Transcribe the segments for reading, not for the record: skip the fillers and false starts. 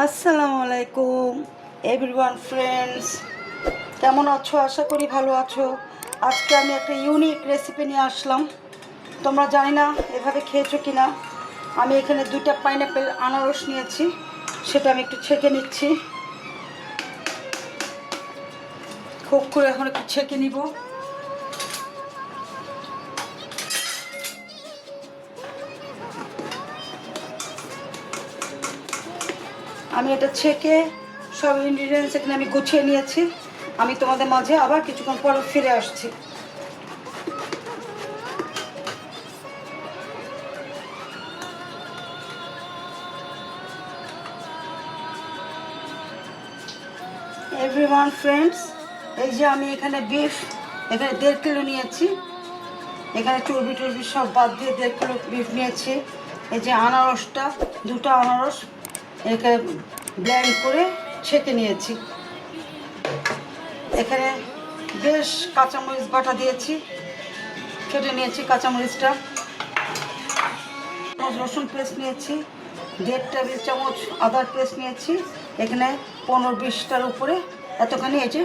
আসসালামু আলাইকুম everyone friends, কেমন আছো? আশা করি ভালো আছো। আজকে আমি একটা ইউনিক রেসিপি নিয়ে আসলাম। তোমরা জানি না এভাবে খেয়েছো কি না। আমি এখানে 2টা পাইনাপেল আনারস নিয়েছি, সেটা আমি একটু ছেঁকে নিচ্ছি। খুব করে এখন একটু ছেঁকে নিব। আমি এটা ছেঁকে সব ইনগ্রিডিয়েন্টস এখানে আমি গুছিয়ে নিয়েছি। আমি তোমাদের মাঝে আবার কিছুক্ষণ পর ফিরে আসছি। এভরিওয়ান ফ্রেন্ডস, এই যে আমি এখানে বিফ এখানে 1.5 কিলো নিয়েছি। এখানে চর্বি টর্বি সব বাদ দিয়ে 1.5 কিলো বিফ নিয়েছি। এই যে আনারসটা, 2টা আনারস এখানে ব্লেন্ড করে ছেঁকে নিয়েছি। এখানে বেশ কাঁচামরিচ বাটা দিয়েছি, কেটে নিয়েছি কাঁচামরিচটা। রসুন পেস্ট নিয়েছি, 1.5 টেবিল চামচ আদার পেস্ট নিয়েছি। এখানে 15-20টার উপরে এতখানি এই যে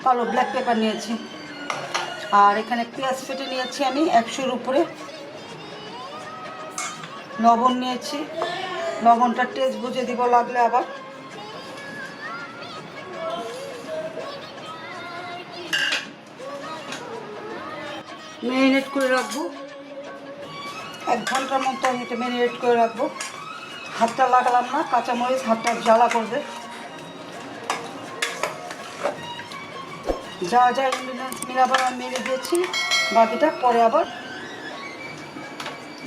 কালো ব্ল্যাক পেপার নিয়েছি। আর এখানে পেঁয়াজ ফেটে নিয়েছি আমি 100-র উপরে। লবণ নিয়েছি, লবণটা টেস্ট বুঝে দিব লাগলে আবার। ম্যারিনেট করে রাখবো 1 ঘন্টার মতো। আমি এটা ম্যারিনেট করে রাখবো। হাতটা লাগালাম না, কাঁচামরিচ হাতটা জ্বালা করবে। যা যা ইনগ্রিডিয়েন্টস মিলাবার আমি মেরে দিয়েছি, বাকিটা পরে আবার।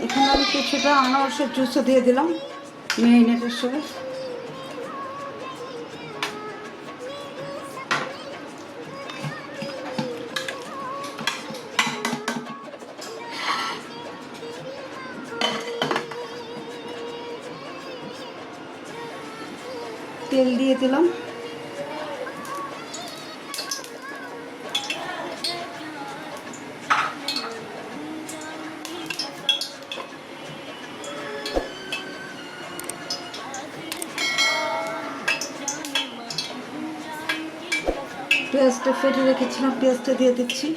এখানে আমি কিছুটা আনারসের জুসও দিয়ে দিলাম ম্যারিনেটের সময়। তেল দিয়ে দিলাম। পেঁয়াজটা ফেটে রেখেছিলাম, পেঁয়াজটা দিয়ে দিচ্ছি।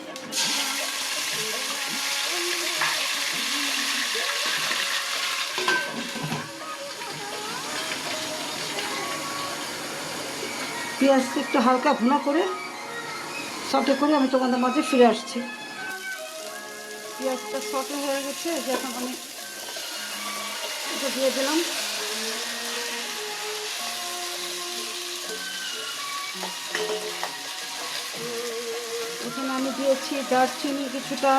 পেঁয়াজটা একটু হালকা ভুনা করে সটে করে আমি তোমাদের মাঝে ফিরে আসছি। পেঁয়াজটা সটে হয়ে গেছে, এখন আমি এটা দিয়ে দিলাম। এখানে আমি দিয়েছি দারচিনি কিছুটা,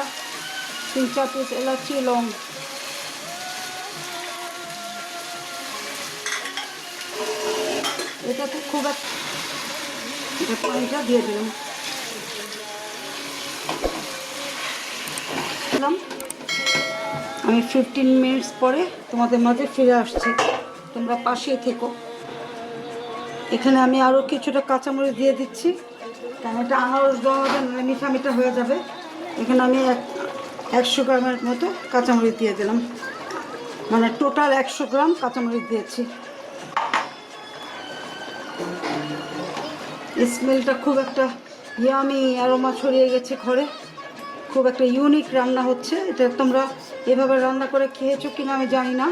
3-4 পিস এলাচি, লং। এটাতে খুব এটা পানিটা দিয়ে দিলাম। আমি 15 মিনিটস পরে তোমাদের মাঝে ফিরে আসছি, তোমরা পাশেই থেকো। এখানে আমি আরও কিছুটা কাঁচামরিচ দিয়ে দিচ্ছি, কারণ এটা আনারস দেওয়া হবে, মিঠা মিঠা হয়ে যাবে। এখানে আমি 100 গ্রামের মতো কাঁচামরিচ দিয়ে দিলাম, মানে টোটাল 100 গ্রাম কাঁচামরিচ দিয়েছি। স্মেলটা খুব একটা ইয়ামি অ্যারোমা ছড়িয়ে গেছে ঘরে। খুব একটা ইউনিক রান্না হচ্ছে এটা। তোমরা এভাবে রান্না করে খেয়েছো কিনা আমি জানি না,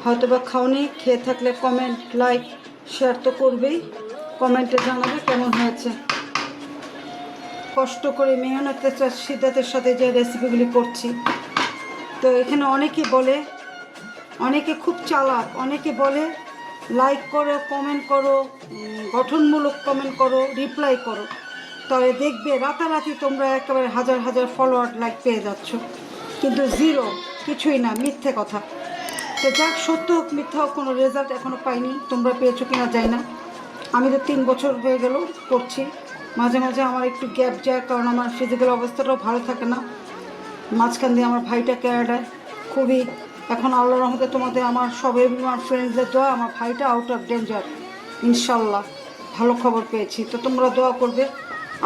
হয়তো বা খাওনি। খেয়ে থাকলে কমেন্ট, লাইক, শেয়ার তো করবেই। কমেন্টে জানাবে কেমন হয়েছে। কষ্ট করে মেহনতের সিদ্ধাতের সাথে যে রেসিপিগুলি করছি। তো এখানে অনেকে বলে, অনেকে খুব চালাক, অনেকে বলে লাইক করো, কমেন্ট করো, গঠনমূলক কমেন্ট করো, রিপ্লাই করো, তবে দেখবে রাতারাতি তোমরা একেবারে হাজার হাজার ফলোয়ার লাইক পেয়ে যাচ্ছ, কিন্তু জিরো, কিছুই না, মিথ্যে কথা। তো যাক, সত্য হোক মিথ্যা হোক, কোনো রেজাল্ট এখনও পাইনি। তোমরা পেয়েছো কিনা যাই না। আমি তো 3 বছর হয়ে গেল করছি। মাঝে মাঝে আমার একটু গ্যাপ যায়, কারণ আমার ফিজিক্যাল অবস্থাটাও ভালো থাকে না। মাঝখান দিয়ে আমার ভাইটা ক্যানাডায়, খুবই এখন আল্লাহর রহমতে তোমাদের আমার সব আমার ফ্রেন্ডসদের দোয়া, আমার ভাইটা আউট অফ ডেঞ্জার, ইনশাল্লাহ ভালো খবর পেয়েছি। তো তোমরা দোয়া করবে।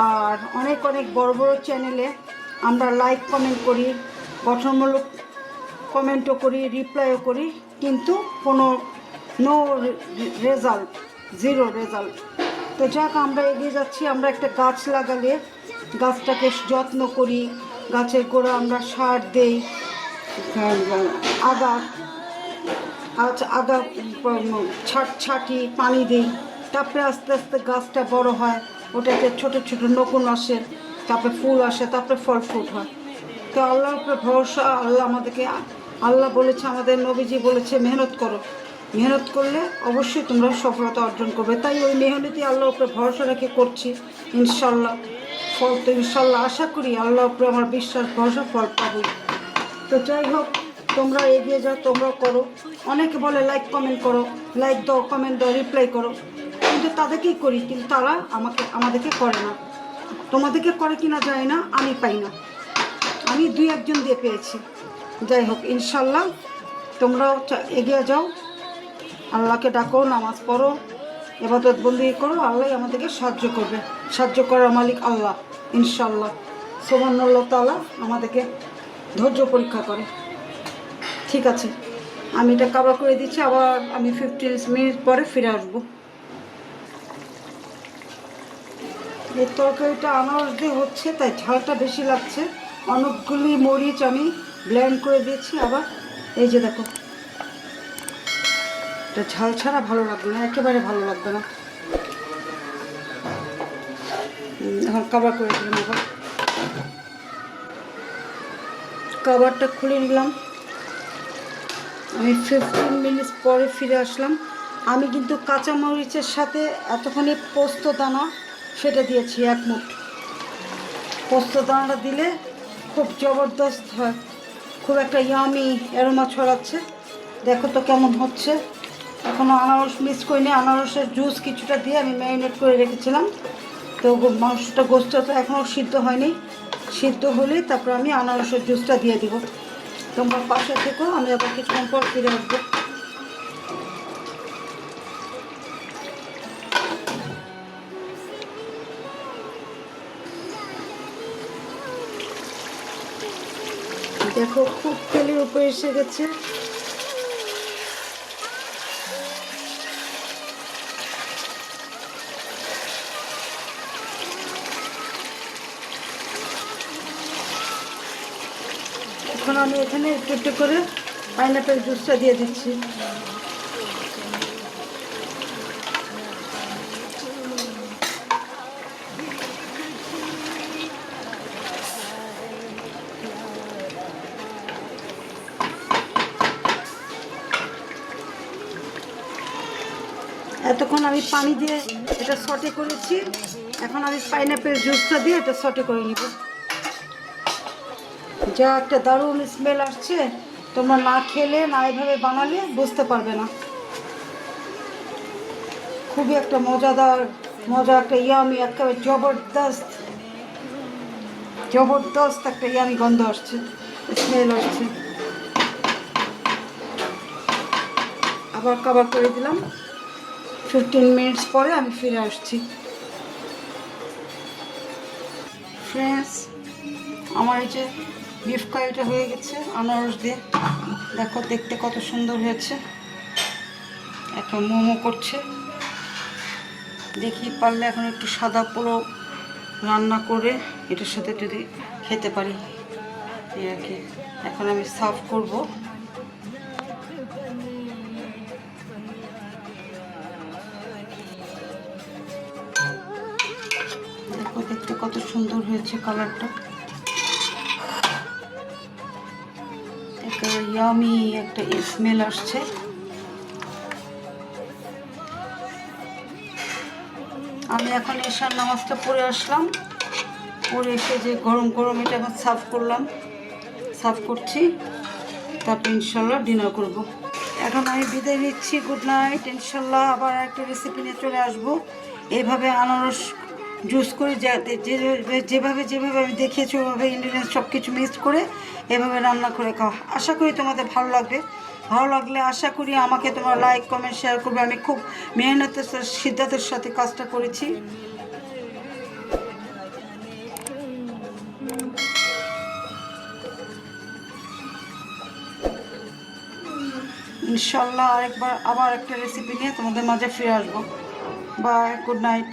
আর অনেক অনেক বড় বড় চ্যানেলে আমরা লাইক কমেন্ট করি, গঠনমূলক কমেন্টও করি, রিপ্লাইও করি, কিন্তু কোনো নো রেজাল্ট, জিরো রেজাল্ট। তো যাক, আমরা এগিয়ে যাচ্ছি। আমরা একটা গাছ লাগালে গাছটাকে যত্ন করি, গাছের গোড়া আমরা সার দেই, আগা আগা ছাটি পানি দিই, তারপরে আস্তে আস্তে গাছটা বড় হয়, ওটাতে ছোট ছোট নকুন আসে, তারপরে ফুল আসে, তারপরে ফল ফ্রুট হয়। তো আল্লাহর উপরে ভরসা। আল্লাহ আমাদেরকে, আল্লাহ বলেছে, আমাদের নবীজি বলেছে মেহনত করো, মেহনত করলে অবশ্যই তোমরা সফলতা অর্জন করবে। তাই ওই মেহনতি আল্লাহর উপরে ভরসা রেখে করছি, ইনশাল্লাহ ফল তো ইনশাল্লাহ আশা করি, আল্লাহর উপরে আমার বিশ্বাস ভরসা, ফল পাবো। তো যাই হোক, তোমরা এগিয়ে যাও, তোমরাও করো। অনেকে বলে লাইক কমেন্ট করো, লাইক দাও, কমেন্ট দাও, রিপ্লাই করো, কিন্তু তাদেরকেই করি, কিন্তু তারা আমাদেরকে করে না। তোমাদেরকে করে কিনা যায় না, আমি পাই না, আমি 2-1 জন দিয়ে পেয়েছি। যাই হোক, ইনশাল্লাহ তোমরাও এগিয়ে যাও, আল্লাহকে ডাকো, নামাজ পড়ো, ইবাদত বন্দি করো, আল্লাহ আমাদেরকে সাহায্য করবে। সাহায্য করার মালিক আল্লাহ, ইনশাল্লাহ। সুবহানাল্লাহ তাআলা আমাদেরকে ধৈর্য পরীক্ষা করে। ঠিক আছে, আমি এটা কাভার করে দিচ্ছি, আবার আমি 15 মিনিট পরে ফিরে আসবো। এই তরকারিটা আনারস দিয়ে হচ্ছে, তাই ঝালটা বেশি লাগছে। অনেকগুলি মরিচ আমি ব্লেন্ড করে দিয়েছি। আবার এই যে দেখো, এটা ঝাল ছাড়া ভালো লাগবে না, একেবারে ভালো লাগবে না। এখন কাভার করে দিলাম, আবার কাভারটা খুলে নিলাম। আমি 15 মিনিট পরে ফিরে আসলাম। আমি কিন্তু কাঁচা মরিচের সাথে এতখানি পোস্ত দানা সেটা দিয়েছি, 1 মুঠ। পোস্ত দানাটা দিলে খুব জবরদস্ত হয়, খুব একটা ইয়ামি অ্যারোমা ছড়াচ্ছে। দেখো তো কেমন হচ্ছে। এখনও আনারস মিক্স করিনি, আনারসের জুস কিছুটা দিয়ে আমি ম্যারিনেট করে রেখেছিলাম। তো মাংসটা, গোস্তটা তো এখনও সিদ্ধ হয়নি, সিদ্ধ হলেই তারপর আমি আনারসের জুসটা দিয়ে দিব। তোমরা পাশে থেকো, আমি আবার কিছুক্ষণ পর ফিরে আসবো। দেখো খুব তেলের উপরে এসে গেছে। এখন আমি এখানে একটু একটু করে পাইনাপেল জুসটা দিয়ে দিচ্ছি। এতক্ষণ আমি পানি দিয়ে এটা সটে করেছি, এখন আমি পাইনাপেল জুসটা দিয়ে এটা সটে করে নিব। যা একটা দারুণ স্মেল আসছে, তোমরা না খেলে, না এভাবে বানালে বুঝতে পারবে না। খুবই একটা মজাদার, একটা ইয়ামি, একেবারে জবরদস্ত একটা ইয়ামি গন্ধ আসছে, স্মেল আসছে। আবার কভার করে দিলাম। 15 মিনিটস পরে আমি ফিরে আসছি। ফ্রেন্ডস, আমার এই যে বিফ কারিটা হয়ে গেছে আনারস দিয়ে। দেখো দেখতে কত সুন্দর হয়েছে। এখন মোমো করছে, দেখি পারলে এখন একটু সাদা পোলাও রান্না করে এটার সাথে যদি খেতে পারি, এই আর কি। এখন আমি সার্ভ করব। দেখো দেখতে কত সুন্দর হয়েছে কালারটা, একটা ইয়ামি একটা স্মেল আসছে। আমি এখন এশার নামাজটা পড়ে আসলাম, পড়ে এসে যে গরম গরম এটা এখন সার্ভ করছি, তারপর ইনশাল্লাহ ডিনার করব। এখন আমি বিদায় নিচ্ছি, গুড নাইট। ইনশাল্লাহ আবার একটা রেসিপি নিয়ে চলে আসবো। এইভাবে আনারস জুস করে যেভাবে আমি দেখিয়েছি ওইভাবে ইনগ্রিডিয়েন্টস সব কিছু মিক্স করে এভাবে রান্না করে খাওয়া। আশা করি তোমাদের ভালো লাগবে। ভালো লাগলে আশা করি আমাকে তোমরা লাইক কমেন্ট শেয়ার করবে। আমি খুব মেহনতের সিদ্ধান্তের সাথে কাজটা করেছি। ইনশাল্লাহ আরেকবার আবার একটা রেসিপি নিয়ে তোমাদের মাঝে ফিরে আসবো। Bye, good night.